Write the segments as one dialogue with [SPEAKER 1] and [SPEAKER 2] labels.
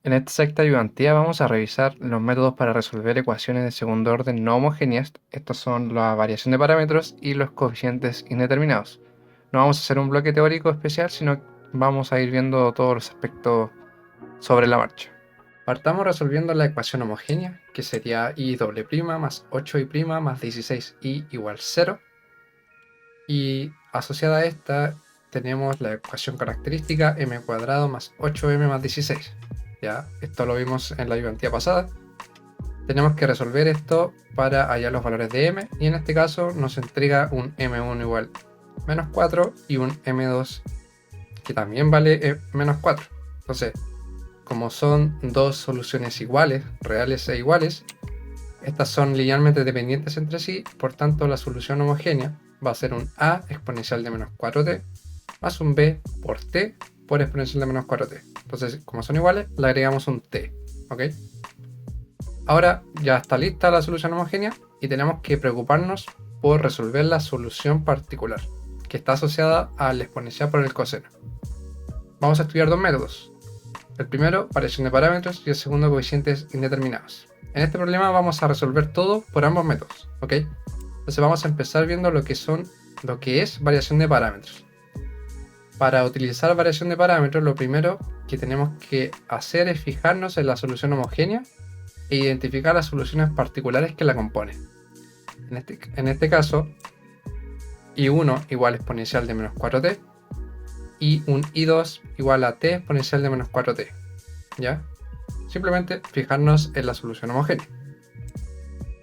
[SPEAKER 1] En esta secta ayudantía vamos a revisar los métodos para resolver ecuaciones de segundo orden no homogéneas. Estos son la variación de parámetros y los coeficientes indeterminados. No vamos a hacer un bloque teórico especial, sino vamos a ir viendo todos los aspectos sobre la marcha. Partamos resolviendo la ecuación homogénea, que sería y doble prima más 8y más 16y igual 0. Y asociada a esta tenemos la ecuación característica m cuadrado más 8m más 16. Ya, esto lo vimos en la ayudantía pasada. Tenemos que resolver esto para hallar los valores de m, y en este caso nos entrega un m1 igual menos 4 y un m2 que también vale menos 4. Entonces, como son dos soluciones iguales, reales e iguales, estas son linealmente dependientes entre sí, por tanto la solución homogénea va a ser un a exponencial de menos 4t más un b por t por exponencial de menos 4t. Entonces, como son iguales, le agregamos un t, ¿ok? Ahora ya está lista la solución homogénea y tenemos que preocuparnos por resolver la solución particular, que está asociada al exponencial por el coseno. Vamos a estudiar dos métodos. El primero, variación de parámetros, y el segundo, coeficientes indeterminados. En este problema vamos a resolver todo por ambos métodos, ¿ok? Entonces vamos a empezar viendo lo que es variación de parámetros. Para utilizar variación de parámetros, lo primero que tenemos que hacer es fijarnos en la solución homogénea e identificar las soluciones particulares que la componen. En este caso, I1 igual exponencial de menos 4t y un I2 igual a t exponencial de menos 4t. ¿Ya? Simplemente fijarnos en la solución homogénea.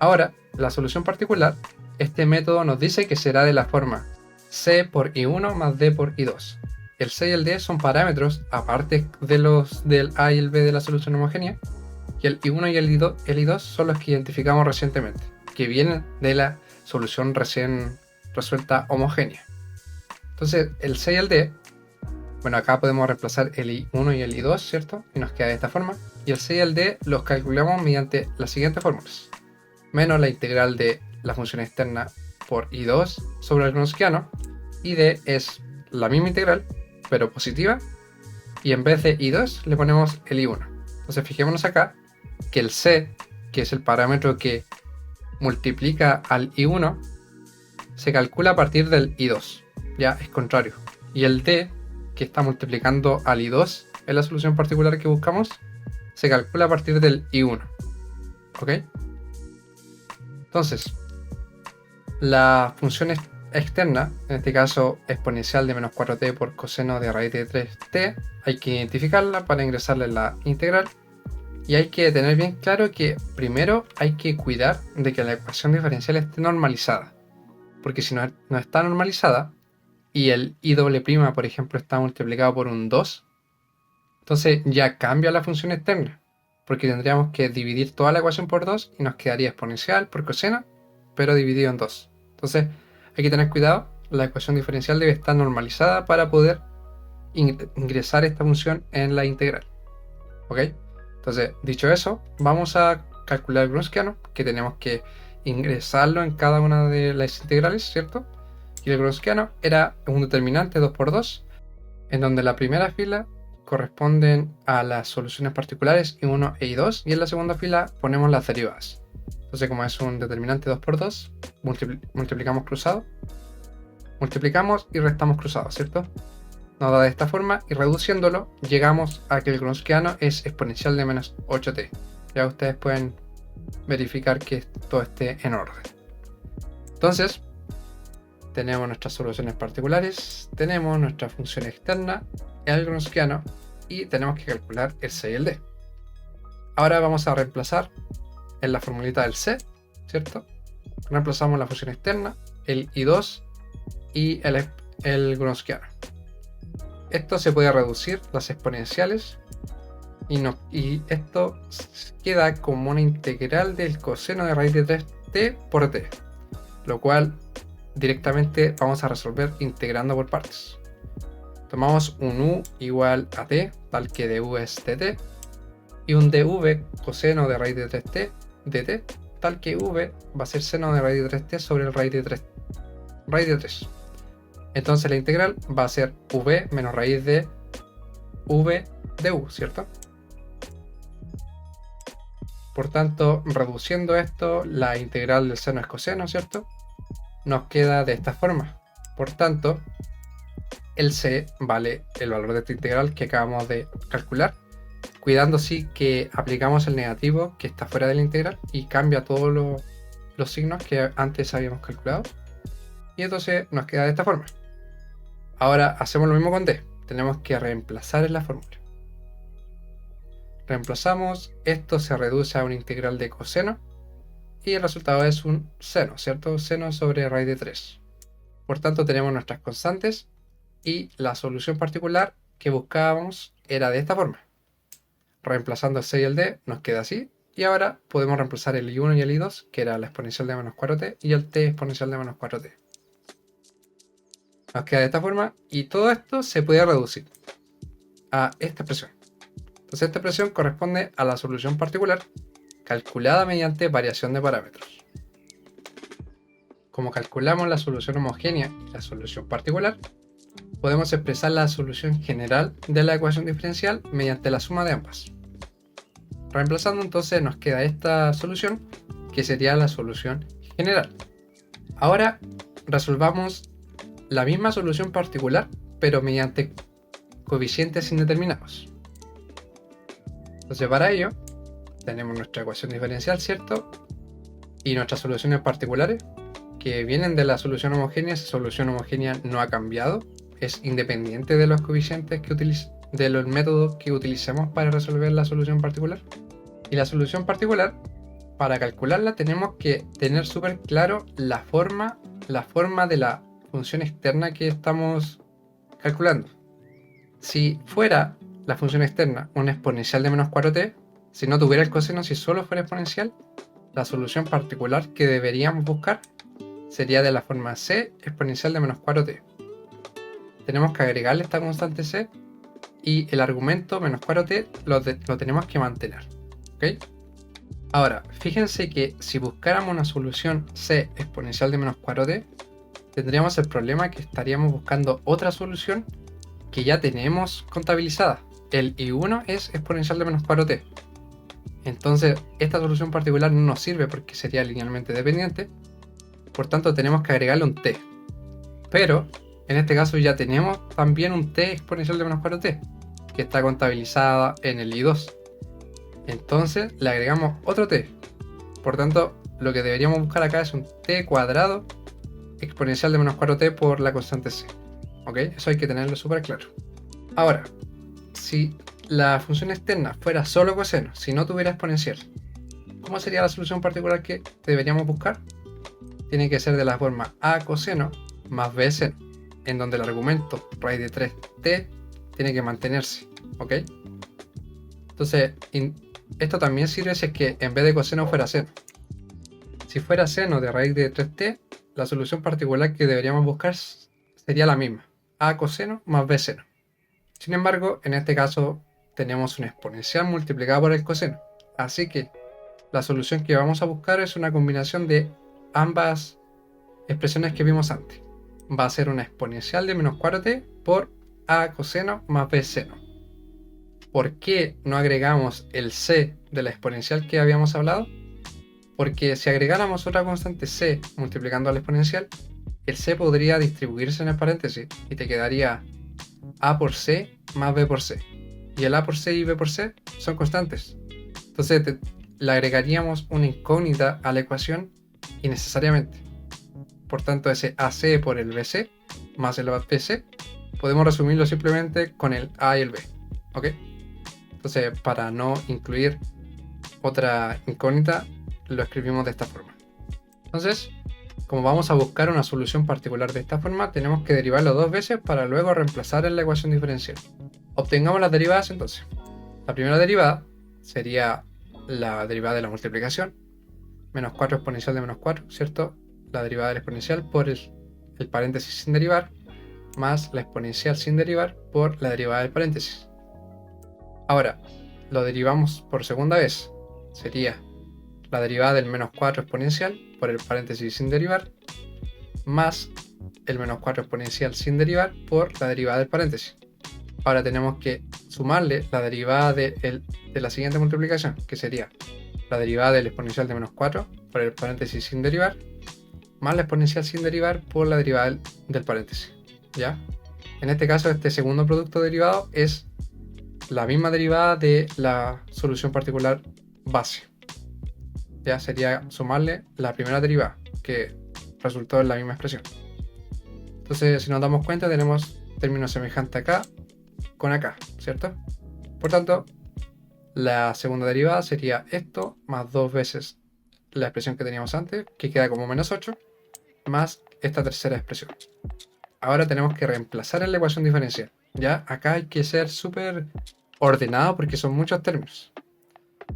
[SPEAKER 1] Ahora, la solución particular, este método nos dice que será de la forma c por I1 más d por I2. El c y el d son parámetros aparte de los del a y el b de la solución homogénea, y el I1 y el I2 son los que identificamos recientemente, que vienen de la solución recién resuelta homogénea. Entonces, el c y el d, bueno, acá podemos reemplazar el I1 y el I2, ¿cierto? Y nos queda de esta forma. Y el c y el d los calculamos mediante las siguientes fórmulas: menos la integral de la función externa por I2 sobre el gronskiano, y d es la misma integral, pero positiva, y en vez de I2 le ponemos el I1. Entonces fijémonos acá que el c, que es el parámetro que multiplica al I1, se calcula a partir del I2, ya es contrario. Y el d, que está multiplicando al I2 en la solución particular que buscamos, se calcula a partir del I1. ¿Ok? Entonces, la función externa, en este caso exponencial de menos 4t por coseno de raíz de 3t, hay que identificarla para ingresarla en la integral. Y hay que tener bien claro que primero hay que cuidar de que la ecuación diferencial esté normalizada. Porque si no está normalizada y el i doble prima, por ejemplo, está multiplicado por un 2, entonces ya cambia la función externa. Porque tendríamos que dividir toda la ecuación por 2 y nos quedaría exponencial por coseno, pero dividido en 2. Entonces hay que tener cuidado, la ecuación diferencial debe estar normalizada para poder ingresar esta función en la integral. ¿Ok? Entonces, dicho eso, vamos a calcular el gronskiano, que tenemos que ingresarlo en cada una de las integrales, ¿cierto? Y el gronskiano era un determinante 2×2, en donde la primera fila corresponden a las soluciones particulares I1 e I2, y en la segunda fila ponemos las derivadas. Entonces, como es un determinante 2×2, multiplicamos cruzado, multiplicamos y restamos cruzado, ¿cierto? Nos da de esta forma, y reduciéndolo llegamos a que el gronskiano es exponencial de menos 8t. Ya ustedes pueden verificar que todo esté en orden. Entonces, tenemos nuestras soluciones particulares, tenemos nuestra función externa, el gronskiano, y tenemos que calcular el c y el d. Ahora vamos a reemplazar en la formulita del c, ¿cierto? Reemplazamos la función externa, el i2 y el gronskiano. Esto se puede reducir las exponenciales y esto queda como una integral del coseno de raíz de 3t por t, lo cual directamente vamos a resolver integrando por partes. Tomamos un u igual a t, tal que du es dt, y un dv coseno de raíz de 3t dt, tal que v va a ser seno de raíz de 3t sobre el raíz de 3. Entonces la integral va a ser v menos raíz de v de u, ¿cierto? Por tanto, reduciendo esto, la integral del seno es coseno, ¿cierto? Nos queda de esta forma. Por tanto, el c vale el valor de esta integral que acabamos de calcular, cuidando sí que aplicamos el negativo que está fuera de la integral y cambia todos los signos que antes habíamos calculado. Y entonces nos queda de esta forma. Ahora hacemos lo mismo con d. Tenemos que reemplazar en la fórmula. Reemplazamos, esto se reduce a una integral de coseno y el resultado es un seno, ¿cierto? Seno sobre raíz de 3. Por tanto, tenemos nuestras constantes y la solución particular que buscábamos era de esta forma. Reemplazando el c y el d nos queda así, y ahora podemos reemplazar el i1 y el i2, que era la exponencial de menos 4t, y el t exponencial de menos 4t. Nos queda de esta forma, y todo esto se puede reducir a esta expresión. Entonces esta expresión corresponde a la solución particular calculada mediante variación de parámetros. Como calculamos la solución homogénea y la solución particular, podemos expresar la solución general de la ecuación diferencial mediante la suma de ambas. Reemplazando, entonces nos queda esta solución, que sería la solución general. Ahora resolvamos la misma solución particular, pero mediante coeficientes indeterminados. Entonces para ello tenemos nuestra ecuación diferencial, ¿cierto? Y nuestras soluciones particulares, que vienen de la solución homogénea. Esa solución homogénea no ha cambiado, es independiente de los coeficientes de los métodos que utilicemos para resolver la solución particular. Y la solución particular, para calcularla tenemos que tener súper claro la forma de la función externa que estamos calculando. Si fuera la función externa una exponencial de menos 4t, si no tuviera el coseno, si solo fuera exponencial, la solución particular que deberíamos buscar sería de la forma c exponencial de menos 4t. Tenemos que agregarle esta constante c y el argumento menos 4t lo tenemos que mantener. ¿Okay? Ahora, fíjense que si buscáramos una solución c exponencial de menos 4t, tendríamos el problema que estaríamos buscando otra solución que ya tenemos contabilizada. El i1 es exponencial de menos 4t. Entonces, esta solución particular no nos sirve porque sería linealmente dependiente. Por tanto, tenemos que agregarle un t. Pero, en este caso ya tenemos también un t exponencial de menos 4t, que está contabilizada en el i2. Entonces, le agregamos otro t. Por tanto, lo que deberíamos buscar acá es un t cuadrado exponencial de menos 4t por la constante c. ¿Ok? Eso hay que tenerlo súper claro. Ahora, si la función externa fuera solo coseno, si no tuviera exponencial, ¿cómo sería la solución particular que deberíamos buscar? Tiene que ser de la forma a coseno más b seno, en donde el argumento raíz de 3t tiene que mantenerse. ¿Ok? Entonces, esto también sirve si es que en vez de coseno fuera seno. Si fuera seno de raíz de 3t, la solución particular que deberíamos buscar sería la misma, a coseno más b seno. Sin embargo, en este caso tenemos una exponencial multiplicada por el coseno, así que la solución que vamos a buscar es una combinación de ambas expresiones que vimos antes. Va a ser una exponencial de menos 4t por a coseno más b seno. ¿Por qué no agregamos el c de la exponencial que habíamos hablado? Porque si agregáramos otra constante c multiplicando a la exponencial, el c podría distribuirse en el paréntesis y te quedaría a por c más b por c. Y el a por c y b por c son constantes. Entonces le agregaríamos una incógnita a la ecuación innecesariamente. Por tanto, ese ac por el bc más el bc podemos resumirlo simplemente con el a y el b. ¿Ok? Entonces, para no incluir otra incógnita, lo escribimos de esta forma. Entonces, como vamos a buscar una solución particular de esta forma, tenemos que derivarlo dos veces para luego reemplazar en la ecuación diferencial. Obtengamos las derivadas entonces. La primera derivada sería la derivada de la multiplicación, menos 4 exponencial de menos 4, ¿cierto? La derivada del exponencial por el paréntesis sin derivar, más la exponencial sin derivar por la derivada del paréntesis. Ahora, lo derivamos por segunda vez. Sería la derivada del menos 4 exponencial por el paréntesis sin derivar, más el menos 4 exponencial sin derivar por la derivada del paréntesis. Ahora tenemos que sumarle la derivada de la siguiente multiplicación, que sería la derivada del exponencial de menos 4 por el paréntesis sin derivar, más la exponencial sin derivar por la derivada del paréntesis, ¿ya? En este caso, este segundo producto derivado es la misma derivada de la solución particular base. Ya sería sumarle la primera derivada, que resultó en la misma expresión. Entonces, si nos damos cuenta, tenemos términos semejantes acá con acá, ¿cierto? Por tanto, la segunda derivada sería esto más 2 veces la expresión que teníamos antes, que queda como menos 8, más esta tercera expresión. Ahora tenemos que reemplazar en la ecuación diferencial. Ya acá hay que ser súper ordenado porque son muchos términos.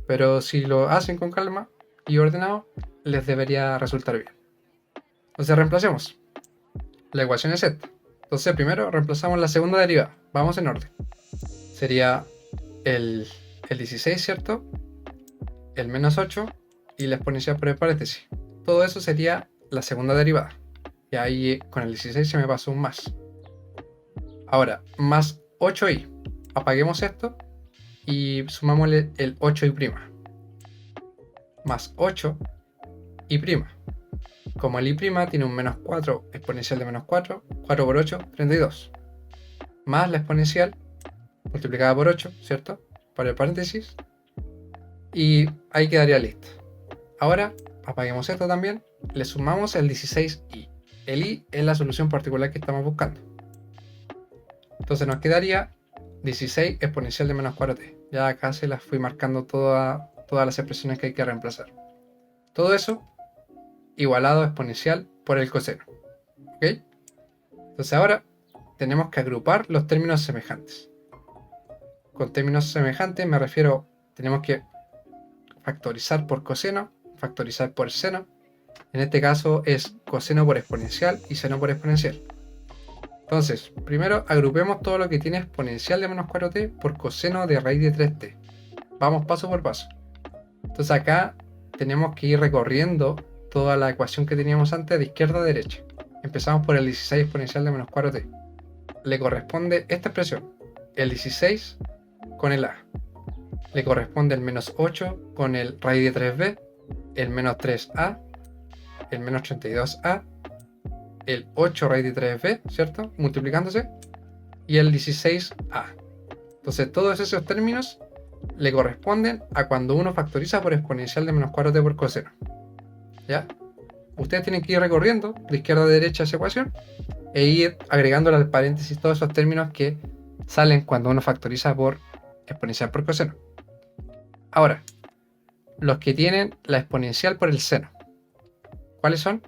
[SPEAKER 1] Pero si lo hacen con calma y ordenado, les debería resultar bien. Entonces reemplacemos. La ecuación es esta. Entonces primero reemplazamos la segunda derivada. Vamos en orden. Sería el 16, ¿cierto? El menos 8 y la exponencial por el paréntesis. Todo eso sería la segunda derivada. Y ahí con el 16 se me pasó un más. Ahora, más 8i. Apaguemos esto y sumámosle el 8i'. Más 8 y prima. Como el i' tiene un menos 4, exponencial de menos 4, 4 por 8, 32. Más la exponencial multiplicada por 8, ¿cierto? Para el paréntesis. Y ahí quedaría listo. Ahora, apaguemos esto también. Le sumamos el 16i. El i es la solución particular que estamos buscando. Entonces nos quedaría 16 exponencial de menos 4t. Ya acá se las fui marcando todas las expresiones que hay que reemplazar. Todo eso igualado a exponencial por el coseno. ¿Ok? Entonces ahora tenemos que agrupar los términos semejantes. Con términos semejantes me refiero, tenemos que factorizar por coseno, factorizar por seno. En este caso es coseno por exponencial y seno por exponencial. Entonces, primero agrupemos todo lo que tiene exponencial de menos 4t por coseno de raíz de 3t. Vamos paso por paso. Entonces acá tenemos que ir recorriendo toda la ecuación que teníamos antes de izquierda a derecha. Empezamos por el 16 exponencial de menos 4t. Le corresponde esta expresión, el 16 con el a. Le corresponde el menos 8 con el raíz de 3b, el menos 3a, el menos 32a, el 8 raíz de 3b, ¿cierto? Multiplicándose, y el 16a. Entonces todos esos términos le corresponden a cuando uno factoriza por exponencial de menos 4t por coseno. ¿Ya? Ustedes tienen que ir recorriendo de izquierda a derecha esa ecuación e ir agregándole al paréntesis todos esos términos que salen cuando uno factoriza por exponencial por coseno. Ahora, los que tienen la exponencial por el seno, ¿cuáles son?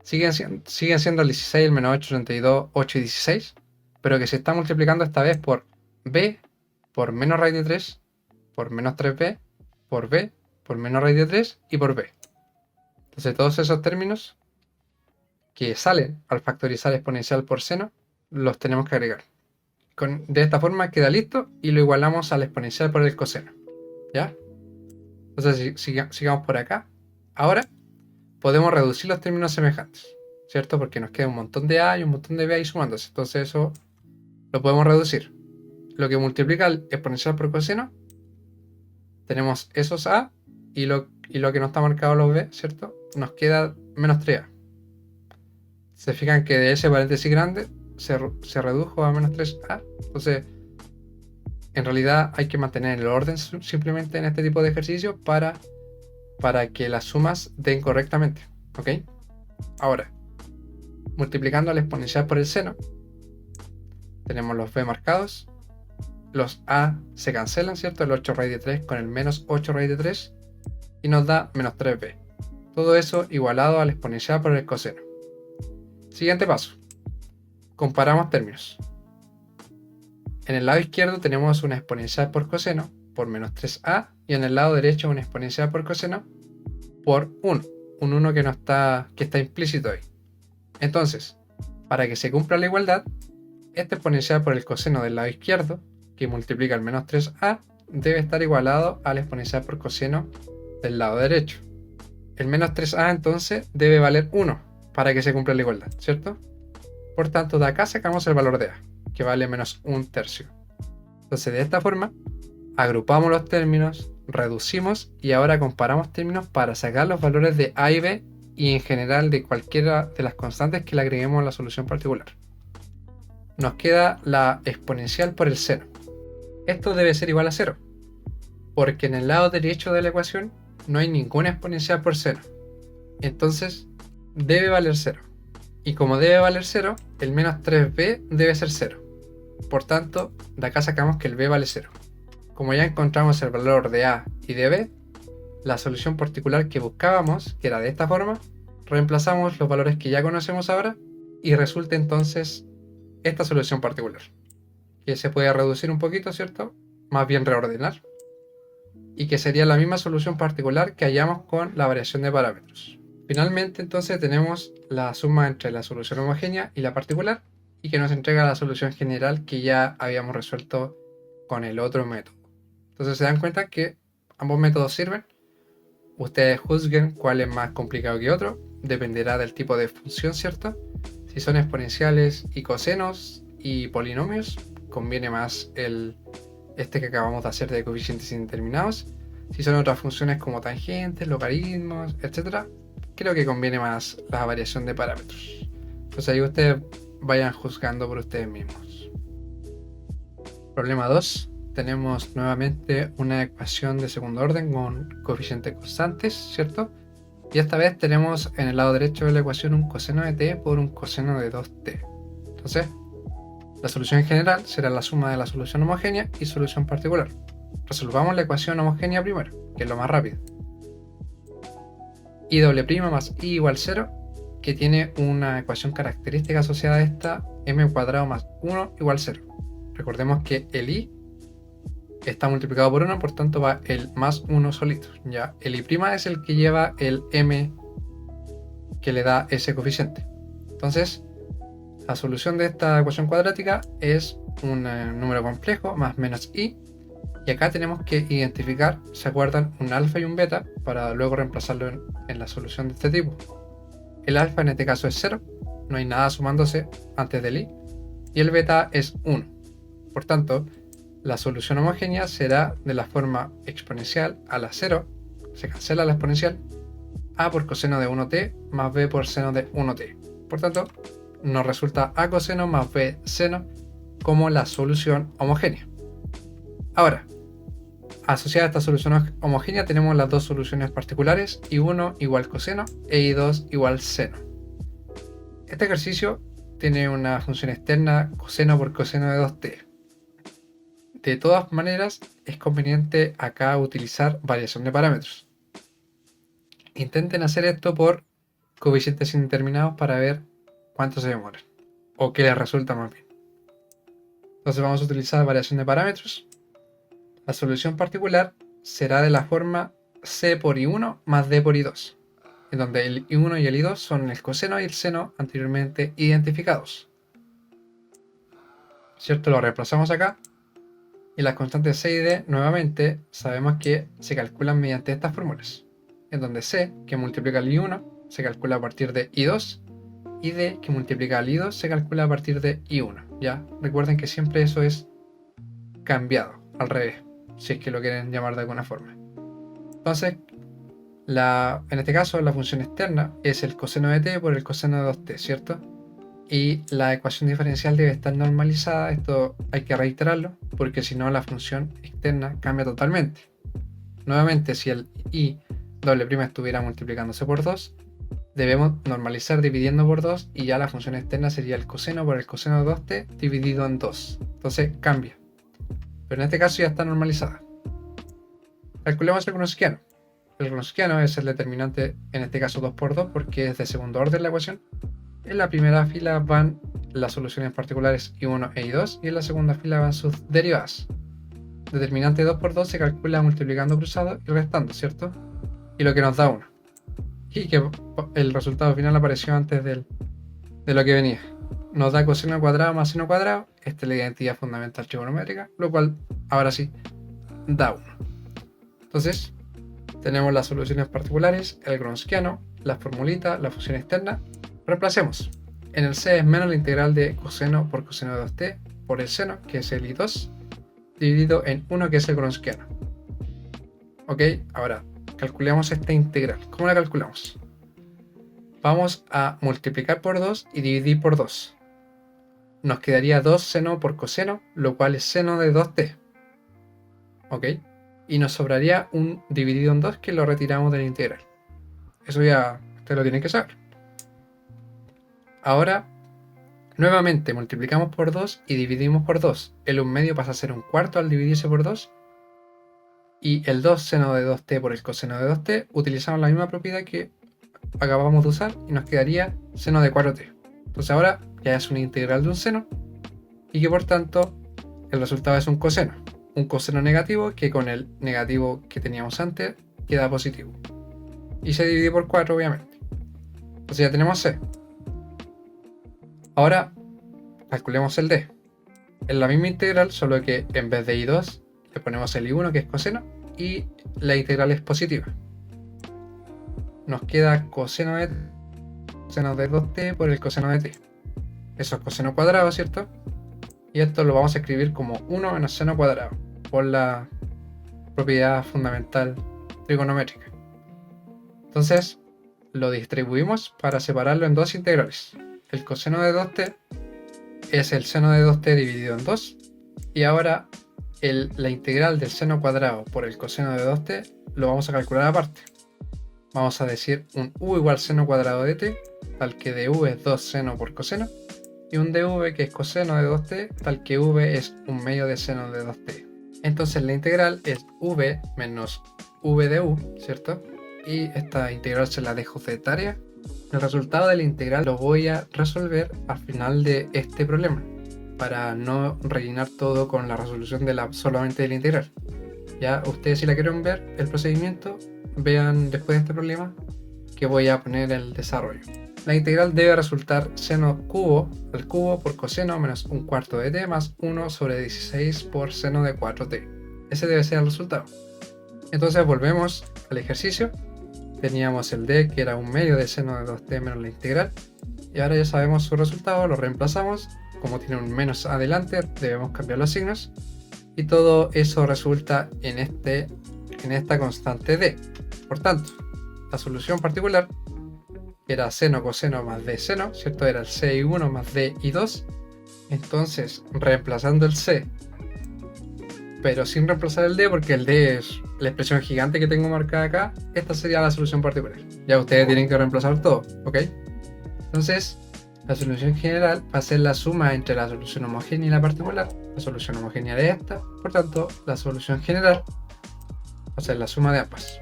[SPEAKER 1] Siguen siendo el 16, el menos 8, 32, 8 y 16, pero que se está multiplicando esta vez por b, por menos raíz de 3, por menos 3b, por menos raíz de 3 y por b. Entonces todos esos términos que salen al factorizar exponencial por seno, los tenemos que agregar. De esta forma queda listo y lo igualamos al exponencial por el coseno. ¿Ya? Entonces sigamos por acá. Ahora podemos reducir los términos semejantes, ¿cierto? Porque nos queda un montón de a y un montón de b ahí sumándose. Entonces eso lo podemos reducir. Lo que multiplica el exponencial por coseno, tenemos esos a y lo que no está marcado los b, ¿cierto? Nos queda menos 3a. Se fijan que de ese paréntesis grande se redujo a menos 3a. Entonces, en realidad hay que mantener el orden simplemente en este tipo de ejercicios para que las sumas den correctamente. ¿Ok? Ahora, multiplicando al exponencial por el seno, tenemos los b marcados. Los a se cancelan, ¿cierto? El 8 raíz de 3 con el menos 8 raíz de 3 y nos da menos 3b. Todo eso igualado al exponencial por el coseno. Siguiente paso. Comparamos términos. En el lado izquierdo tenemos una exponencial por coseno por menos 3a y en el lado derecho una exponencial por coseno por 1. Un 1 que está implícito ahí. Entonces, para que se cumpla la igualdad, esta exponencial por el coseno del lado izquierdo, que multiplica el menos 3a, debe estar igualado al exponencial por coseno del lado derecho. El menos 3a entonces debe valer 1 para que se cumpla la igualdad, ¿cierto? Por tanto, de acá sacamos el valor de a, que vale menos 1/3. Entonces, de esta forma, agrupamos los términos, reducimos y ahora comparamos términos para sacar los valores de a y b y en general de cualquiera de las constantes que le agreguemos a la solución particular. Nos queda la exponencial por el seno. Esto debe ser igual a 0, porque en el lado derecho de la ecuación no hay ninguna exponencial por seno. Entonces debe valer 0. Y como debe valer 0, el menos 3b debe ser 0. Por tanto, de acá sacamos que el b vale 0. Como ya encontramos el valor de a y de b, la solución particular que buscábamos, que era de esta forma, reemplazamos los valores que ya conocemos ahora y resulta entonces esta solución particular, que se puede reducir un poquito, ¿cierto? Más bien reordenar, y que sería la misma solución particular que hallamos con la variación de parámetros. Finalmente, entonces, tenemos la suma entre la solución homogénea y la particular, y que nos entrega la solución general que ya habíamos resuelto con el otro método. Entonces se dan cuenta que ambos métodos sirven. Ustedes juzguen cuál es más complicado que otro, dependerá del tipo de función, ¿cierto? Si son exponenciales y cosenos y polinomios, conviene más este que acabamos de hacer de coeficientes indeterminados. Si son otras funciones como tangentes, logaritmos, etc., creo que conviene más la variación de parámetros. Entonces ahí ustedes vayan juzgando por ustedes mismos. Problema 2. Tenemos nuevamente una ecuación de segundo orden con coeficientes constantes, ¿cierto? Y esta vez tenemos en el lado derecho de la ecuación un coseno de t por un coseno de 2t. Entonces, la solución general será la suma de la solución homogénea y solución particular. Resolvamos la ecuación homogénea primero, que es lo más rápido. I doble prima más i igual 0, que tiene una ecuación característica asociada a esta, m cuadrado más 1 igual 0. Recordemos que el i está multiplicado por 1, por tanto va el más 1 solito. Ya, el i' es el que lleva el m que le da ese coeficiente. Entonces, la solución de esta ecuación cuadrática es un número complejo más menos i. Y acá tenemos que identificar, ¿se acuerdan? Un alfa y un beta para luego reemplazarlo en la solución de este tipo. El alfa en este caso es 0, no hay nada sumándose antes del i. Y el beta es 1. Por tanto, la solución homogénea será de la forma exponencial a la 0, se cancela la exponencial, a por coseno de 1t más b por seno de 1t. Por tanto, nos resulta a coseno más b seno como la solución homogénea. Ahora, asociada a esta solución homogénea tenemos las dos soluciones particulares, i1 igual coseno e i2 igual seno. Este ejercicio tiene una función externa coseno por coseno de 2t. De todas maneras, es conveniente acá utilizar variación de parámetros. Intenten hacer esto por coeficientes indeterminados para ver cuánto se demoran, o qué les resulta más bien. Entonces vamos a utilizar variación de parámetros. La solución particular será de la forma c por i1 más d por i2, en donde el i1 y el i2 son el coseno y el seno anteriormente identificados. ¿Cierto? Lo reemplazamos acá. Y las constantes c y d, nuevamente, sabemos que se calculan mediante estas fórmulas, en donde c, que multiplica el i1, se calcula a partir de i2, y d, que multiplica el i2, se calcula a partir de i1. ¿Ya? Recuerden que siempre eso es cambiado, al revés, si es que lo quieren llamar de alguna forma. Entonces, en este caso, la función externa es el coseno de t por el coseno de 2t, ¿cierto? Y la ecuación diferencial debe estar normalizada, esto hay que reiterarlo, porque si no la función externa cambia totalmente. Nuevamente, si el i doble prima estuviera multiplicándose por 2, debemos normalizar dividiendo por 2 y ya la función externa sería el coseno por el coseno de 2t dividido en 2. Entonces cambia. Pero en este caso ya está normalizada. Calculemos el gronskiano. El gronskiano es el determinante, en este caso 2 por 2, porque es de segundo orden la ecuación. En la primera fila van las soluciones particulares i1 e i2 y en la segunda fila van sus derivadas. Determinante 2 por 2 se calcula multiplicando cruzado y restando, ¿cierto? Y lo que nos da 1. Y que el resultado final apareció antes de lo que venía. Nos da coseno cuadrado más seno cuadrado. Esta es la identidad fundamental trigonométrica, lo cual ahora sí da 1. Entonces, tenemos las soluciones particulares, el gronskiano, la formulita, la función externa. Reemplacemos. En el c es menos la integral de coseno por coseno de 2t por el seno, que es el i2, dividido en 1, que es el gronskiano. Ok, ahora calculemos esta integral. ¿Cómo la calculamos? Vamos a multiplicar por 2 y dividir por 2. Nos quedaría 2 seno por coseno, lo cual es seno de 2t. ¿Ok? Y nos sobraría un dividido en 2 que lo retiramos de la integral. Eso ya ustedes lo tienen que saber. Ahora, nuevamente multiplicamos por 2 y dividimos por 2. El 1/2 pasa a ser 1/4 al dividirse por 2. Y el 2 seno de 2t por el coseno de 2t, utilizamos la misma propiedad que acabamos de usar y nos quedaría seno de 4t. Entonces ahora ya es una integral de un seno y que por tanto el resultado es un coseno. Un coseno negativo que con el negativo que teníamos antes queda positivo. Y se divide por 4 obviamente. Entonces ya tenemos c. Ahora calculemos el d. Es la misma integral, solo que en vez de i2 le ponemos el i1 que es coseno y la integral es positiva. Nos queda coseno de 2t por el coseno de t. Eso es coseno cuadrado, ¿cierto? Y esto lo vamos a escribir como 1 menos seno cuadrado por la propiedad fundamental trigonométrica. Entonces lo distribuimos para separarlo en dos integrales. El coseno de 2t es el seno de 2t dividido en 2 y ahora la integral del seno cuadrado por el coseno de 2t lo vamos a calcular aparte. Vamos a decir un u igual seno cuadrado de t, tal que dv es 2 seno por coseno, y un dv que es coseno de 2t, tal que v es 1/2 de seno de 2t. Entonces la integral es v menos v de u, ¿cierto? Y esta integral se la dejo de tarea. El resultado de la integral lo voy a resolver al final de este problema, para no rellenar todo con la resolución solamente de la integral. Ya ustedes, si la quieren ver el procedimiento, vean después de este problema que voy a poner el desarrollo. La integral debe resultar seno cubo al cubo por coseno menos 1/4 de t más 1 sobre 16 por seno de 4t. Ese debe ser el resultado. Entonces volvemos al ejercicio. Teníamos el d que era 1/2 de seno de 2t menos la integral. Y ahora ya sabemos su resultado, lo reemplazamos. Como tiene un menos adelante, debemos cambiar los signos. Y todo eso resulta en esta constante d. Por tanto, la solución particular era seno coseno más d seno, ¿cierto? Era el c y 1 más d y 2. Entonces, reemplazando el c, pero sin reemplazar el d, porque el d es la expresión gigante que tengo marcada acá, esta sería la solución particular. Ya ustedes tienen que reemplazar todo, ¿ok? Entonces, la solución general va a ser la suma entre la solución homogénea y la particular. La solución homogénea de esta, por tanto, la solución general va a ser la suma de ambas.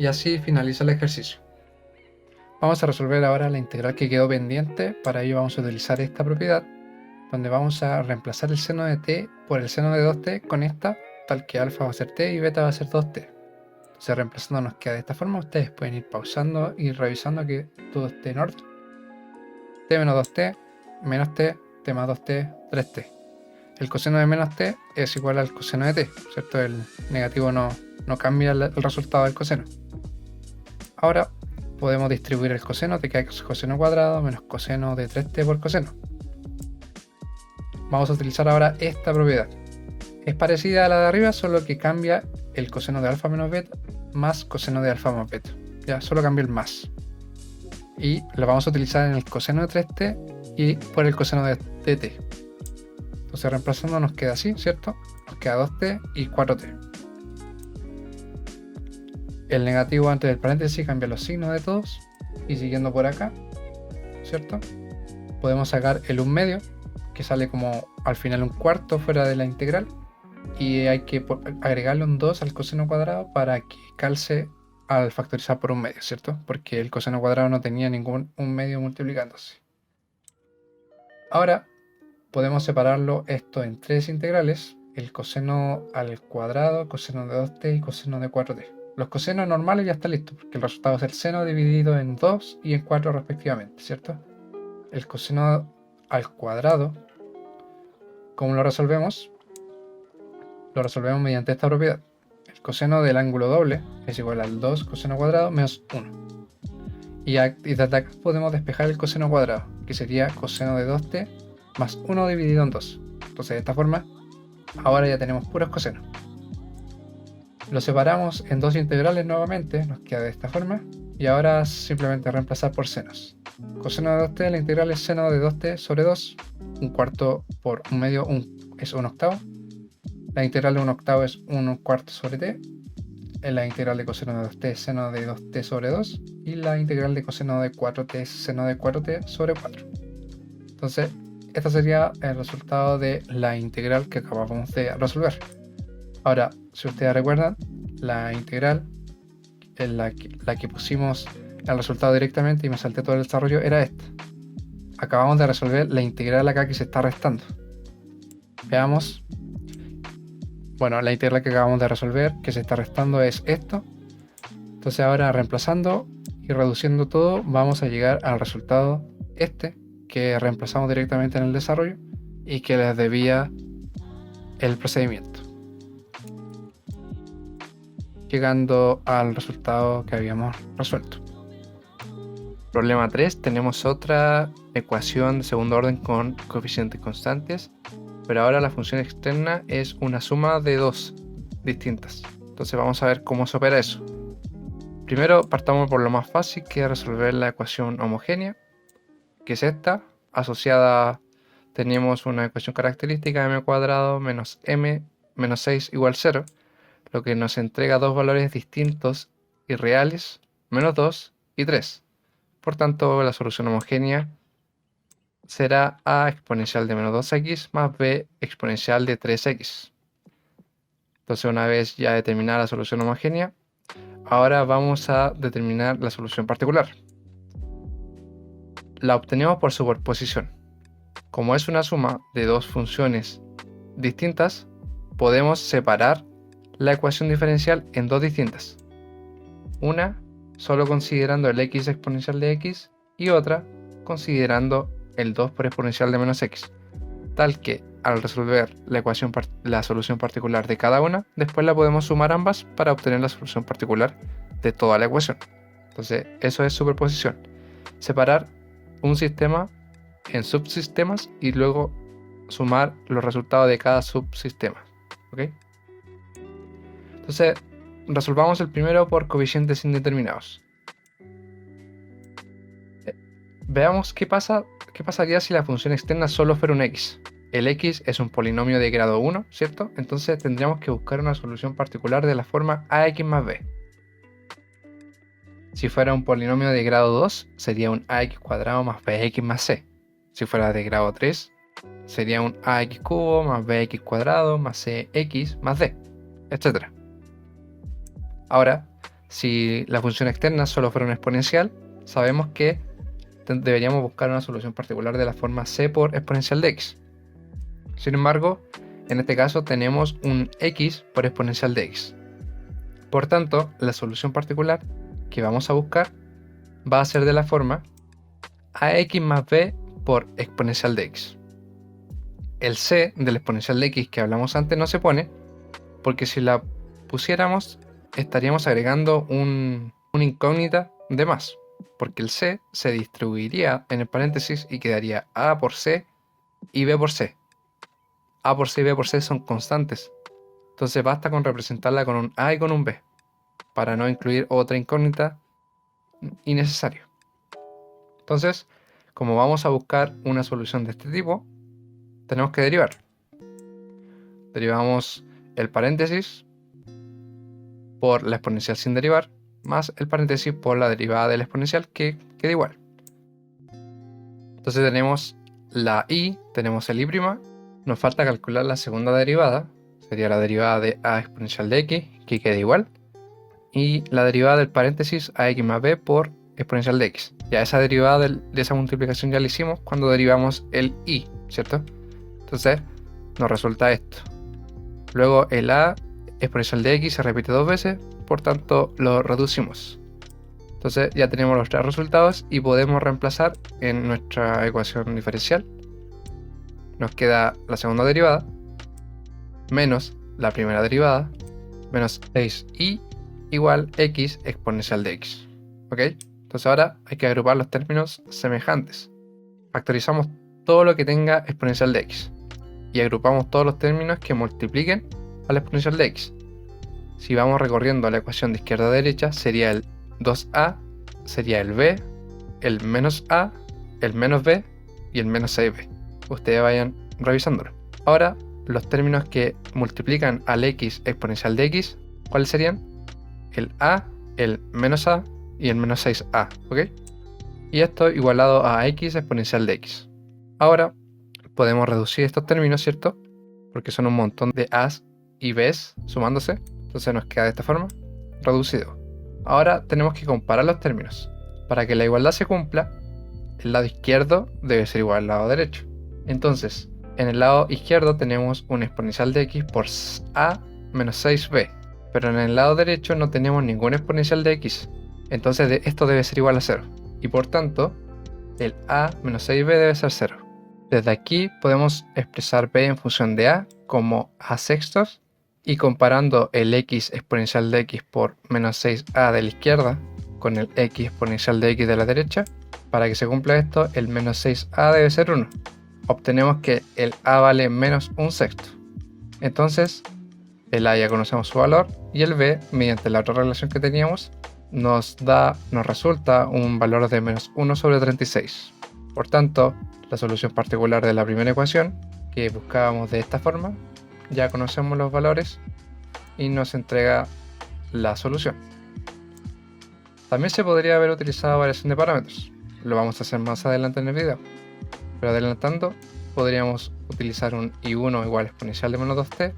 [SPEAKER 1] Y así finaliza el ejercicio. Vamos a resolver ahora la integral que quedó pendiente. Para ello vamos a utilizar esta propiedad, donde vamos a reemplazar el seno de t por el seno de 2t con esta, tal que alfa va a ser t y beta va a ser 2t. Entonces reemplazando nos queda de esta forma. Ustedes pueden ir pausando y revisando que todo esté en orden. T menos 2t, menos t, t más 2t, 3t. El coseno de menos t es igual al coseno de t, ¿cierto? El negativo no cambia el resultado del coseno. Ahora podemos distribuir el coseno, te queda coseno cuadrado menos coseno de 3t por coseno. Vamos a utilizar ahora esta propiedad. Es parecida a la de arriba, solo que cambia el coseno de alfa menos beta más coseno de alfa más beta. Ya, solo cambia el más. Y lo vamos a utilizar en el coseno de 3t y por el coseno de t. Entonces reemplazando nos queda así, ¿cierto? Nos queda 2t y 4t. El negativo antes del paréntesis cambia los signos de todos. Y siguiendo por acá, ¿cierto? Podemos sacar el 1/2, que sale como al final 1/4 fuera de la integral. Y hay que agregarle un 2 al coseno cuadrado para que calce al factorizar por 1/2, ¿cierto? Porque el coseno cuadrado no tenía ningún 1/2 multiplicándose. Ahora podemos separarlo esto en tres integrales: el coseno al cuadrado, coseno de 2t y coseno de 4t. Los cosenos normales ya están listos, porque el resultado es el seno dividido en 2 y en 4 respectivamente, ¿cierto? El coseno al cuadrado, ¿cómo lo resolvemos? Lo resolvemos mediante esta propiedad. El coseno del ángulo doble es igual al 2 coseno cuadrado menos 1. Y desde acá podemos despejar el coseno cuadrado, que sería coseno de 2t más 1 dividido en 2. Entonces de esta forma, ahora ya tenemos puros cosenos. Lo separamos en dos integrales nuevamente, nos queda de esta forma. Y ahora simplemente reemplazar por senos. Coseno de 2t, la integral es seno de 2t sobre 2. Un cuarto por un medio es un octavo. La integral de un octavo es un cuarto sobre t. La integral de coseno de 2t es seno de 2t sobre 2. Y la integral de coseno de 4t es seno de 4t sobre 4. Entonces, este sería el resultado de la integral que acabamos de resolver. Ahora, si ustedes recuerdan, la integral en la que pusimos el resultado directamente y me salté todo el desarrollo era esta. Acabamos de resolver la integral acá que se está restando. Veamos. Bueno, la integral que acabamos de resolver que se está restando es esto. Entonces ahora reemplazando y reduciendo todo vamos a llegar al resultado este que reemplazamos directamente en el desarrollo y que les debía el procedimiento, llegando al resultado que habíamos resuelto. Problema 3, tenemos otra ecuación de segundo orden con coeficientes constantes, pero ahora la función externa es una suma de dos distintas. Entonces vamos a ver cómo se opera eso. Primero partamos por lo más fácil, que es resolver la ecuación homogénea, que es esta. Asociada tenemos una ecuación característica m cuadrado menos m menos 6 igual 0, lo que nos entrega dos valores distintos y reales, menos 2 y 3. Por tanto, la solución homogénea será a exponencial de menos 2x más b exponencial de 3x. Entonces, una vez ya determinada la solución homogénea, ahora vamos a determinar la solución particular. La obtenemos por superposición. Como es una suma de dos funciones distintas, podemos separar la ecuación diferencial en dos distintas. Una solo considerando el x exponencial de x y otra considerando el 2 por exponencial de menos x, tal que al resolver la solución particular de cada una, después la podemos sumar ambas para obtener la solución particular de toda la ecuación. Entonces eso es superposición, separar un sistema en subsistemas y luego sumar los resultados de cada subsistema. ¿Ok? Entonces resolvamos el primero por coeficientes indeterminados. Veamos qué pasaría si la función externa solo fuera un x. El x es un polinomio de grado 1, ¿cierto? Entonces tendríamos que buscar una solución particular de la forma ax más b. Si fuera un polinomio de grado 2, sería un ax cuadrado más bx más c. Si fuera de grado 3, sería un ax cubo más bx cuadrado más cx más d, etc. Ahora, si la función externa solo fuera una exponencial, sabemos que deberíamos buscar una solución particular de la forma c por exponencial de x. Sin embargo, en este caso tenemos un x por exponencial de x. Por tanto, la solución particular que vamos a buscar va a ser de la forma ax más b por exponencial de x. El c del exponencial de x que hablamos antes no se pone, porque si la pusiéramos estaríamos agregando una incógnita de más, porque el c se distribuiría en el paréntesis y quedaría a por c y b por c. A por c y b por c son constantes, entonces basta con representarla con un a y con un b, para no incluir otra incógnita innecesaria. Entonces, como vamos a buscar una solución de este tipo, tenemos que derivar. Derivamos el paréntesis por la exponencial sin derivar, más el paréntesis por la derivada del exponencial, que queda igual. Entonces tenemos la y, tenemos el y', nos falta calcular la segunda derivada, sería la derivada de a exponencial de x, que queda igual, y la derivada del paréntesis ax más b por exponencial de x. Ya esa derivada de esa multiplicación ya la hicimos cuando derivamos el y, ¿cierto? Entonces nos resulta esto. Luego el a exponencial de x se repite dos veces, por tanto lo reducimos. Entonces ya tenemos los tres resultados y podemos reemplazar en nuestra ecuación diferencial. Nos queda la segunda derivada menos la primera derivada menos 6y igual x exponencial de x. ¿Ok? Entonces ahora hay que agrupar los términos semejantes. Factorizamos todo lo que tenga exponencial de x y agrupamos todos los términos que multipliquen a la exponencial de x. Si vamos recorriendo la ecuación de izquierda a derecha, sería el 2a, sería el b, el menos a, el menos b y el menos 6b. Ustedes vayan revisándolo. Ahora, los términos que multiplican al x exponencial de x, ¿cuáles serían? El a, el menos a y el menos 6a, ¿ok? Y esto igualado a x exponencial de x. Ahora, podemos reducir estos términos, ¿cierto? Porque son un montón de a's y b's sumándose. Entonces nos queda de esta forma, reducido. Ahora tenemos que comparar los términos. Para que la igualdad se cumpla, el lado izquierdo debe ser igual al lado derecho. Entonces, en el lado izquierdo tenemos un exponencial de x por a menos 6b. Pero en el lado derecho no tenemos ningún exponencial de x. Entonces esto debe ser igual a 0. Y por tanto, el a menos 6b debe ser 0. Desde aquí podemos expresar b en función de a como a sextos. Y comparando el x exponencial de x por menos 6a de la izquierda con el x exponencial de x de la derecha, para que se cumpla esto, el menos 6a debe ser 1. Obtenemos que el a vale menos 1/6. Entonces, el a ya conocemos su valor y el b, mediante la otra relación que teníamos, nos resulta un valor de menos 1/36. Por tanto, la solución particular de la primera ecuación, que buscábamos de esta forma, ya conocemos los valores y nos entrega la solución. También se podría haber utilizado variación de parámetros. Lo vamos a hacer más adelante en el video. Pero adelantando, podríamos utilizar un i1 igual exponencial de menos 2t,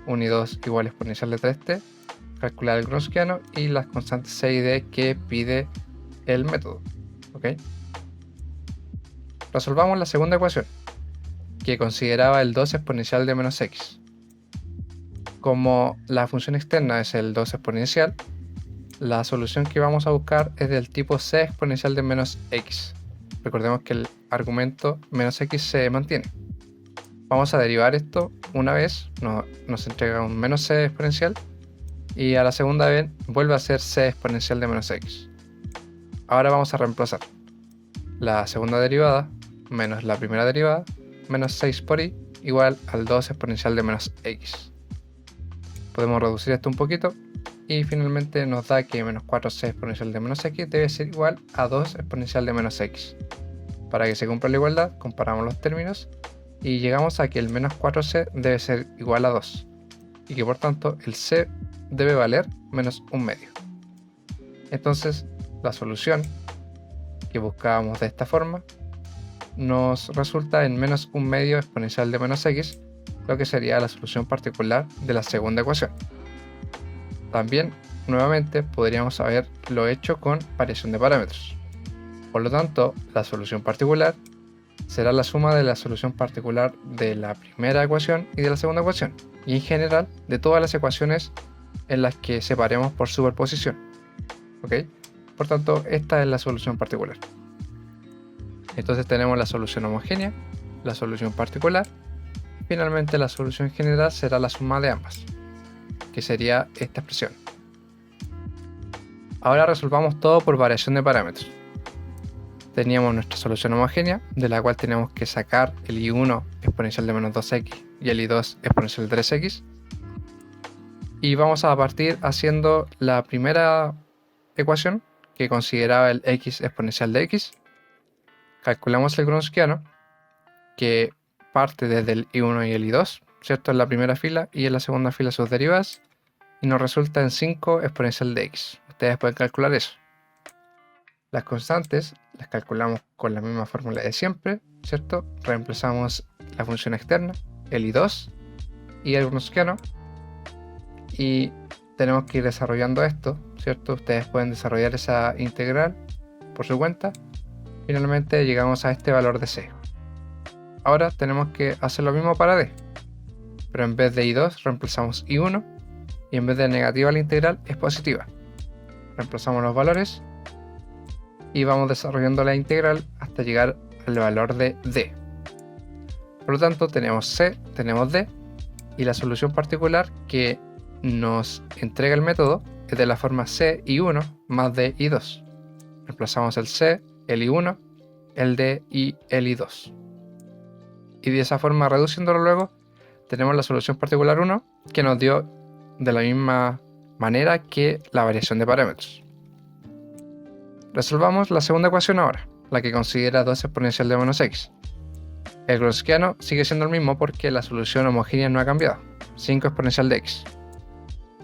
[SPEAKER 1] un i2 igual exponencial de 3t, calcular el Gronskiano y las constantes c y d que pide el método. ¿Ok? Resolvamos la segunda ecuación, que consideraba el 2 exponencial de menos x. Como la función externa es el 2 exponencial, la solución que vamos a buscar es del tipo c exponencial de menos x. Recordemos que el argumento menos x se mantiene. Vamos a derivar esto una vez, nos entrega un menos c exponencial, y a la segunda vez vuelve a ser c exponencial de menos x. Ahora vamos a reemplazar la segunda derivada menos la primera derivada, menos 6 por i, igual al 2 exponencial de menos x. Podemos reducir esto un poquito y finalmente nos da que menos 4c exponencial de menos x debe ser igual a 2 exponencial de menos x. Para que se cumpla la igualdad, comparamos los términos y llegamos a que el menos 4c debe ser igual a 2 y que por tanto el c debe valer menos 1/2. Entonces la solución que buscábamos de esta forma nos resulta en menos 1/2 exponencial de menos x, lo que sería la solución particular de la segunda ecuación. También, nuevamente, podríamos haberlo hecho con variación de parámetros. Por lo tanto, la solución particular será la suma de la solución particular de la primera ecuación y de la segunda ecuación, y en general de todas las ecuaciones en las que separemos por superposición. ¿Ok? Por tanto, esta es la solución particular. Entonces tenemos la solución homogénea, la solución particular. Finalmente la solución general será la suma de ambas, que sería esta expresión. Ahora resolvamos todo por variación de parámetros. Teníamos nuestra solución homogénea, de la cual tenemos que sacar el i1 exponencial de menos 2x y el i2 exponencial de 3x. Y vamos a partir haciendo la primera ecuación, que consideraba el x exponencial de x. Calculamos el Gronskiano, que parte desde el i1 y el i2, ¿cierto? En la primera fila y en la segunda fila sus derivadas, y nos resulta en 5 exponencial de x. Ustedes pueden calcular eso. Las constantes las calculamos con la misma fórmula de siempre, ¿cierto? Reemplazamos la función externa, el i2 y el Gronskiano, y tenemos que ir desarrollando esto, ¿cierto? Ustedes pueden desarrollar esa integral por su cuenta. Finalmente llegamos a este valor de c. Ahora tenemos que hacer lo mismo para d, pero en vez de i2 reemplazamos i1 y en vez de negativa la integral es positiva. Reemplazamos los valores y vamos desarrollando la integral hasta llegar al valor de d. Por lo tanto tenemos c, tenemos d, y la solución particular que nos entrega el método es de la forma c i1 más d i2. Reemplazamos el c, el i1, el d y el i2. Y de esa forma, reduciéndolo luego, tenemos la solución particular 1, que nos dio de la misma manera que la variación de parámetros. Resolvamos la segunda ecuación ahora, la que considera 2 exponencial de menos x. El Gronskiano sigue siendo el mismo porque la solución homogénea no ha cambiado, 5 exponencial de x.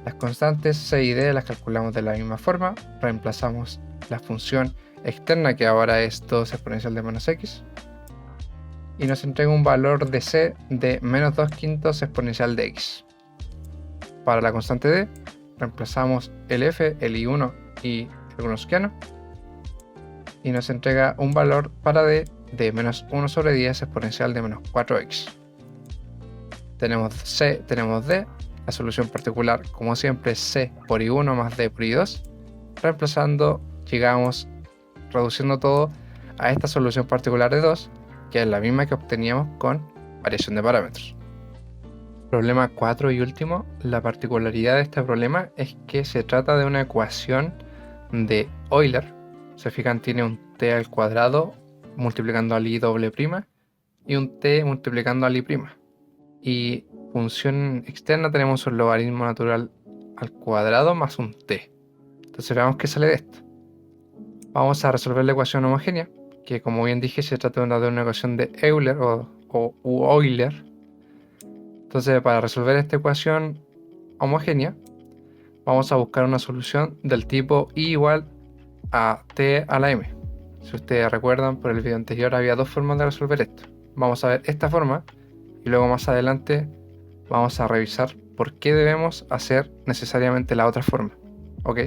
[SPEAKER 1] Las constantes c y d las calculamos de la misma forma, reemplazamos la función externa que ahora es 2 exponencial de menos x y nos entrega un valor de c de menos 2 quintos exponencial de x. Para la constante d reemplazamos el f, el i1 y el Gronskiano y nos entrega un valor para d de menos 1 sobre 10 exponencial de menos 4x. Tenemos c, tenemos d, la solución particular como siempre es c por i1 más d por i2. Reemplazando llegamos reduciendo todo a esta solución particular de 2, que es la misma que obteníamos con variación de parámetros. Problema 4 y último, la particularidad de este problema es que se trata de una ecuación de Euler. Se fijan, tiene un t al cuadrado multiplicando al i doble prima y un t multiplicando al i prima. Y función externa tenemos un logaritmo natural al cuadrado más un t. Entonces veamos qué sale de esto. Vamos a resolver la ecuación homogénea, que como bien dije se trata de una ecuación de Euler o Euler. Entonces para resolver esta ecuación homogénea vamos a buscar una solución del tipo i igual a t a la m. Si ustedes recuerdan, por el video anterior había dos formas de resolver esto. Vamos a ver esta forma y luego más adelante vamos a revisar por qué debemos hacer necesariamente la otra forma. ¿Ok?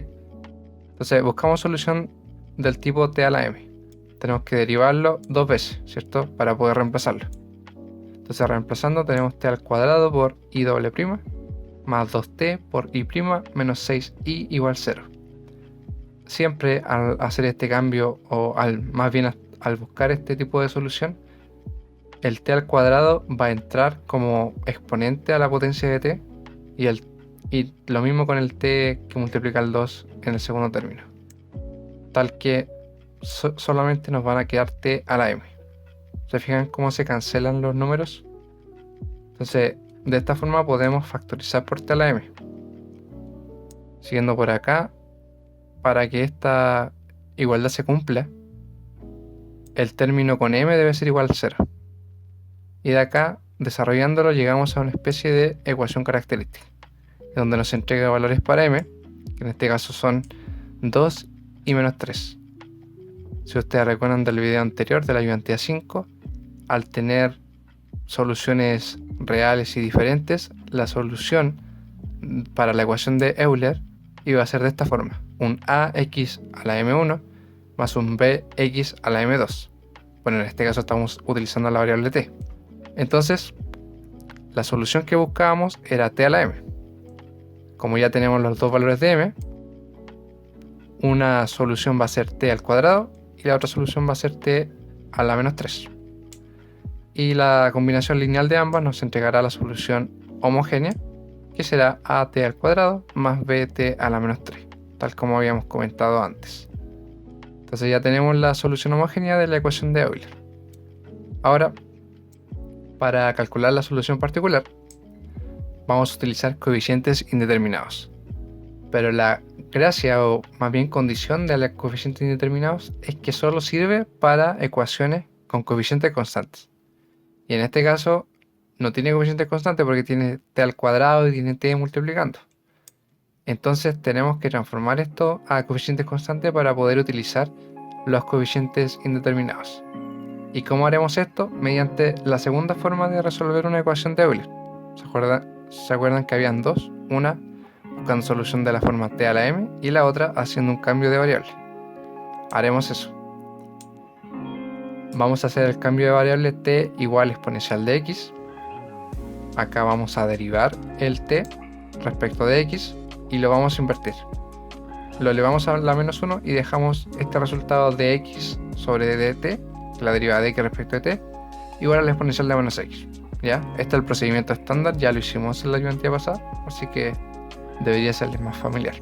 [SPEAKER 1] Entonces buscamos solución del tipo t a la m. Tenemos que derivarlo dos veces, ¿cierto? Para poder reemplazarlo. Entonces reemplazando tenemos t al cuadrado por i doble prima más 2t por i prima menos 6i igual 0. Siempre al hacer este cambio, o más bien al buscar este tipo de solución, el t al cuadrado va a entrar como exponente a la potencia de t y lo mismo con el t que multiplica el 2 en el segundo término, tal que solamente nos van a quedar t a la m. ¿Se fijan cómo se cancelan los números? Entonces de esta forma podemos factorizar por t a la m. Siguiendo por acá, para que esta igualdad se cumpla, el término con m debe ser igual a 0. Y de acá, desarrollándolo, llegamos a una especie de ecuación característica, donde nos entrega valores para m, que en este caso son 2 y menos 3. Si ustedes recuerdan del video anterior de la ayudantía 5, al tener soluciones reales y diferentes, la solución para la ecuación de Euler iba a ser de esta forma: un ax a la m1 más un bx a la m2. Bueno, en este caso estamos utilizando la variable t. Entonces, la solución que buscábamos era t a la m. Como ya tenemos los dos valores de m, una solución va a ser t al cuadrado y la otra solución va a ser t a la menos 3. Y la combinación lineal de ambas nos entregará la solución homogénea, que será at al cuadrado más bt a la menos 3, tal como habíamos comentado antes. Entonces ya tenemos la solución homogénea de la ecuación de Euler. Ahora, para calcular la solución particular, vamos a utilizar coeficientes indeterminados. Pero la gracia, o más bien condición de los coeficientes indeterminados, es que solo sirve para ecuaciones con coeficientes constantes. Y en este caso no tiene coeficientes constantes porque tiene t al cuadrado y tiene t multiplicando. Entonces tenemos que transformar esto a coeficientes constantes para poder utilizar los coeficientes indeterminados. ¿Y cómo haremos esto? Mediante la segunda forma de resolver una ecuación de Euler. ¿Se acuerdan que habían dos? Una buscando solución de la forma t a la m y la otra haciendo un cambio de variable. Haremos eso. Vamos a hacer el cambio de variable t igual exponencial de x. Acá vamos a derivar el t respecto de x y lo vamos a invertir. Lo elevamos a la menos 1 y dejamos este resultado de x sobre dt, la derivada de x respecto de t, igual a la exponencial de menos x. ¿Ya? Este es el procedimiento estándar, ya lo hicimos en la ayudantía pasada, así que debería serles más familiar.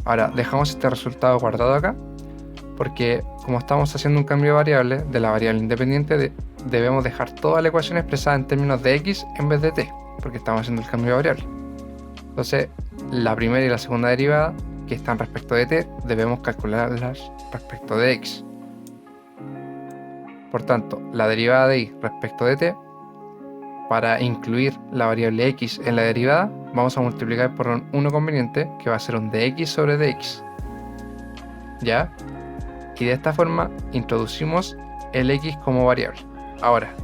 [SPEAKER 1] Ahora dejamos este resultado guardado acá, porque como estamos haciendo un cambio de variable, de la variable independiente, debemos dejar toda la ecuación expresada en términos de x en vez de t, porque estamos haciendo el cambio de variable. Entonces, la primera y la segunda derivada, que están respecto de t, debemos calcularlas respecto de x. Por tanto, la derivada de y respecto de t, para incluir la variable x en la derivada, vamos a multiplicar por un 1 conveniente, que va a ser un dx sobre dx. ¿Ya? Y de esta forma introducimos el x como variable. Ahora,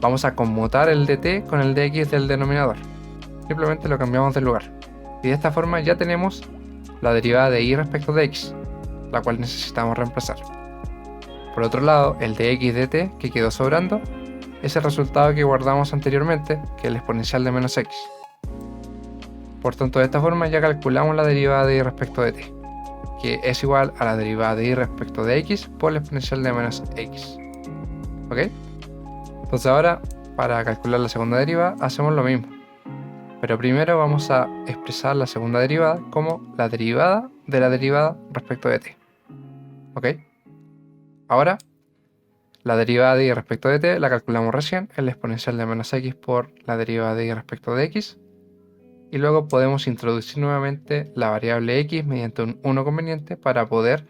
[SPEAKER 1] vamos a conmutar el dt con el dx del denominador. Simplemente lo cambiamos de lugar. Y de esta forma ya tenemos la derivada de y respecto de x, la cual necesitamos reemplazar. Por otro lado, el dx dt que quedó sobrando es el resultado que guardamos anteriormente, que es el exponencial de menos x. Por tanto, de esta forma ya calculamos la derivada de y respecto de t, que es igual a la derivada de y respecto de x por el exponencial de menos x. ¿Ok? Entonces ahora, para calcular la segunda derivada, hacemos lo mismo. Pero primero vamos a expresar la segunda derivada como la derivada de la derivada respecto de t. ¿Ok? Ahora, la derivada de y respecto de t la calculamos recién, el exponencial de menos x por la derivada de y respecto de x. Y luego podemos introducir nuevamente la variable x mediante un 1 conveniente para poder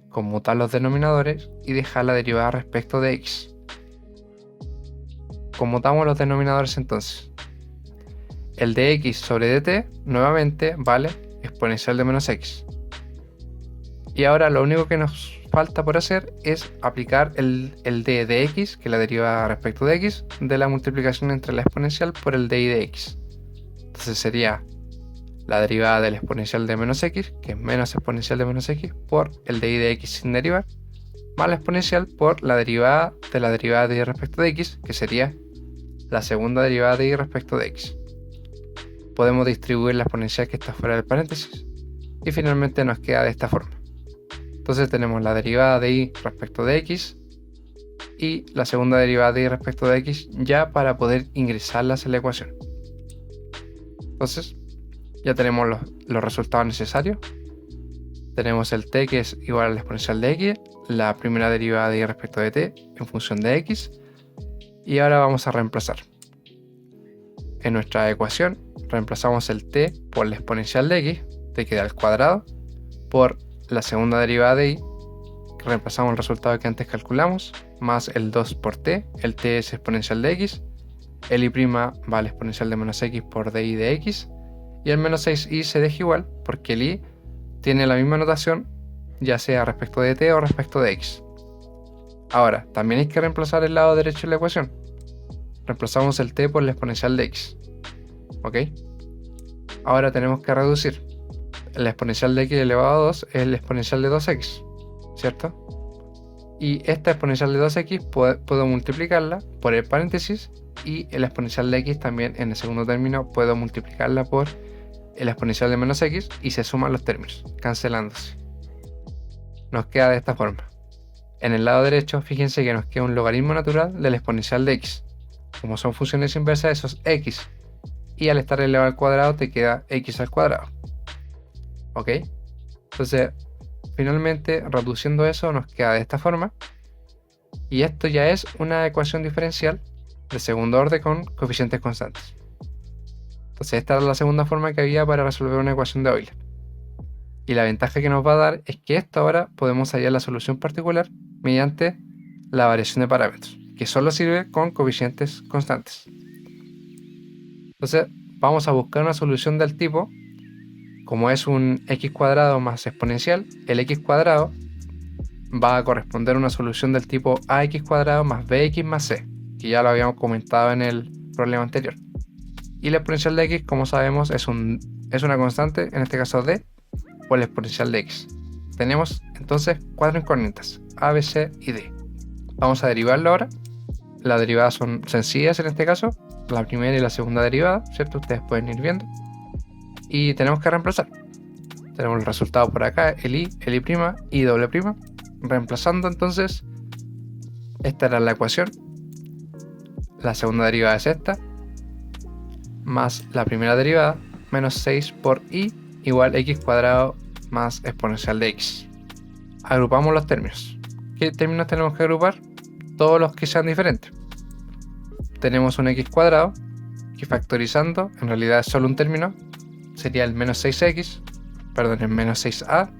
[SPEAKER 1] conmutar los denominadores y dejar la derivada respecto de x. Conmutamos los denominadores entonces. El dx sobre dt nuevamente vale exponencial de menos x. Y ahora lo único que nos falta por hacer es aplicar el d de x, que es la derivada respecto de x, de la multiplicación entre la exponencial por el dy de x. Entonces sería la derivada del exponencial de menos x, que es menos exponencial de menos x, por el dy de x sin derivar, más la exponencial por la derivada de y respecto de x, que sería la segunda derivada de y respecto de x. Podemos distribuir la exponencial que está fuera del paréntesis y finalmente nos queda de esta forma. Entonces tenemos la derivada de y respecto de x y la segunda derivada de y respecto de x ya para poder ingresarlas en la ecuación. Entonces ya tenemos los resultados necesarios. Tenemos el t, que es igual al exponencial de x, la primera derivada de y respecto de t en función de x, y ahora vamos a reemplazar. En nuestra ecuación reemplazamos el t por la exponencial de x, t queda al cuadrado, por la segunda derivada de y, que reemplazamos el resultado que antes calculamos, más el 2 por t, el t es exponencial de x, el y' va al exponencial de menos x por dy de x, y el menos 6y se deja igual porque el y tiene la misma notación ya sea respecto de t o respecto de x. Ahora, también hay que reemplazar el lado derecho de la ecuación. Reemplazamos el t por la exponencial de x. ¿Ok? Ahora tenemos que reducir. La exponencial de x elevado a 2 es el exponencial de 2x, ¿cierto? Y esta exponencial de 2x puedo multiplicarla por el paréntesis, y el exponencial de x también en el segundo término puedo multiplicarla por el exponencial de menos x y se suman los términos, cancelándose. Nos queda de esta forma. En el lado derecho, fíjense que nos queda un logaritmo natural del exponencial de x. Como son funciones inversas, eso es x. Y al estar elevado al cuadrado te queda x al cuadrado. ¿Ok? Entonces, finalmente, reduciendo eso, nos queda de esta forma. Y esto ya es una ecuación diferencial de segundo orden con coeficientes constantes. Entonces esta era la segunda forma que había para resolver una ecuación de Euler. Y la ventaja que nos va a dar es que esto ahora podemos hallar la solución particular mediante la variación de parámetros, que solo sirve con coeficientes constantes. Entonces vamos a buscar una solución del tipo, como es un x cuadrado más exponencial, el x cuadrado va a corresponder a una solución del tipo ax cuadrado más bx más c, que ya lo habíamos comentado en el problema anterior. Y la exponencial de x, como sabemos, es una constante, en este caso d, por la exponencial de x. Tenemos entonces cuatro incógnitas, a, b, c y d. Vamos a derivarlo ahora. Las derivadas son sencillas en este caso, la primera y la segunda derivada, ¿cierto? Ustedes pueden ir viendo. Y tenemos que reemplazar. Tenemos el resultado por acá, el y, el y', y doble prima. Reemplazando entonces, esta era la ecuación. La segunda derivada es esta, más la primera derivada, menos 6 por y, igual x cuadrado más exponencial de x. Agrupamos los términos. ¿Qué términos tenemos que agrupar? Todos los que sean diferentes. Tenemos un x cuadrado, que factorizando, en realidad es solo un término, sería el menos 6x, perdón, el menos 6a.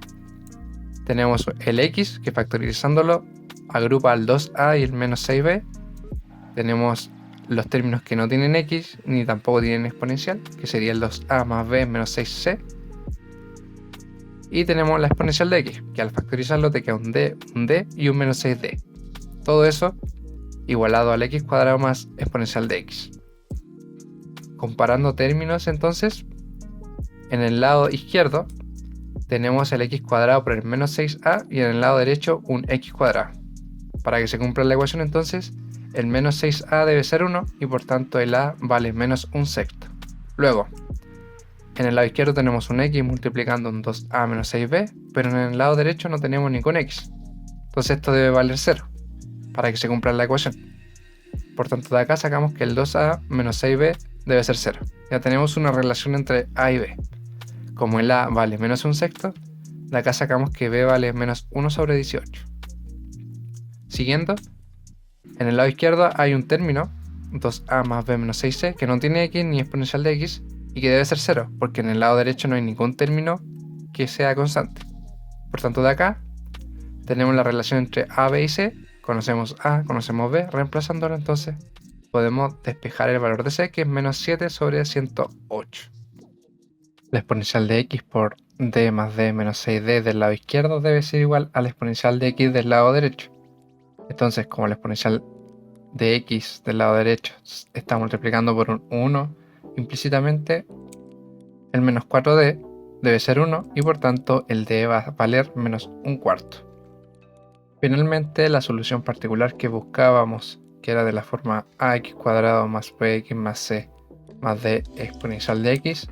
[SPEAKER 1] Tenemos el x, que factorizándolo agrupa al 2a y el menos 6b. Tenemos los términos que no tienen x ni tampoco tienen exponencial, que sería el 2a más b menos 6c. Y tenemos la exponencial de x, que al factorizarlo te queda un d y un menos 6d. Todo eso igualado al x cuadrado más exponencial de x. Comparando términos entonces, en el lado izquierdo tenemos el x cuadrado por el menos 6a y en el lado derecho un x cuadrado. Para que se cumpla la ecuación entonces, el menos 6a debe ser 1 y por tanto el a vale menos un sexto. Luego, en el lado izquierdo tenemos un x multiplicando un 2a menos 6b, pero en el lado derecho no tenemos ningún x. Entonces esto debe valer 0 para que se cumpla la ecuación. Por tanto, de acá sacamos que el 2a menos 6b debe ser 0. Ya tenemos una relación entre a y b. Como el a vale menos un sexto, de acá sacamos que b vale menos 1 sobre 18. Siguiendo, en el lado izquierdo hay un término, 2a más b menos 6c, que no tiene x ni exponencial de x y que debe ser 0, porque en el lado derecho no hay ningún término que sea constante. Por tanto, de acá tenemos la relación entre a, b y c. Conocemos a, conocemos b, reemplazándolo entonces podemos despejar el valor de c, que es menos 7 sobre 108. La exponencial de x por d más d menos 6d del lado izquierdo debe ser igual a la exponencial de x del lado derecho. Entonces, como la exponencial de x del lado derecho está multiplicando por un 1 implícitamente, el menos 4d debe ser 1 y por tanto el d va a valer menos un cuarto. Finalmente, la solución particular que buscábamos, que era de la forma ax cuadrado más bx más c más d exponencial de x,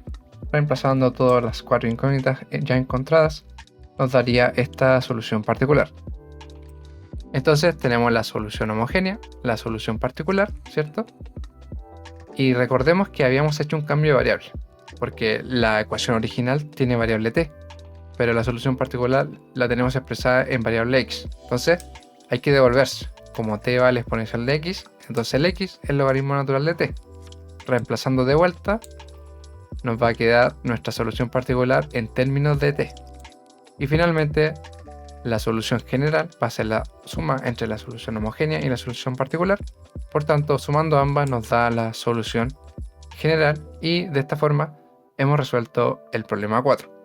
[SPEAKER 1] reemplazando todas las cuatro incógnitas ya encontradas, nos daría esta solución particular. Entonces tenemos la solución homogénea, la solución particular, ¿cierto? Y recordemos que habíamos hecho un cambio de variable, porque la ecuación original tiene variable t, pero la solución particular la tenemos expresada en variable x. Entonces hay que devolverse. Como t vale exponencial de x, entonces el x es el logaritmo natural de t. Reemplazando de vuelta, nos va a quedar nuestra solución particular en términos de t. Y finalmente, la solución general va a ser la suma entre la solución homogénea y la solución particular. Por tanto, sumando ambas nos da la solución general y de esta forma hemos resuelto el problema 4.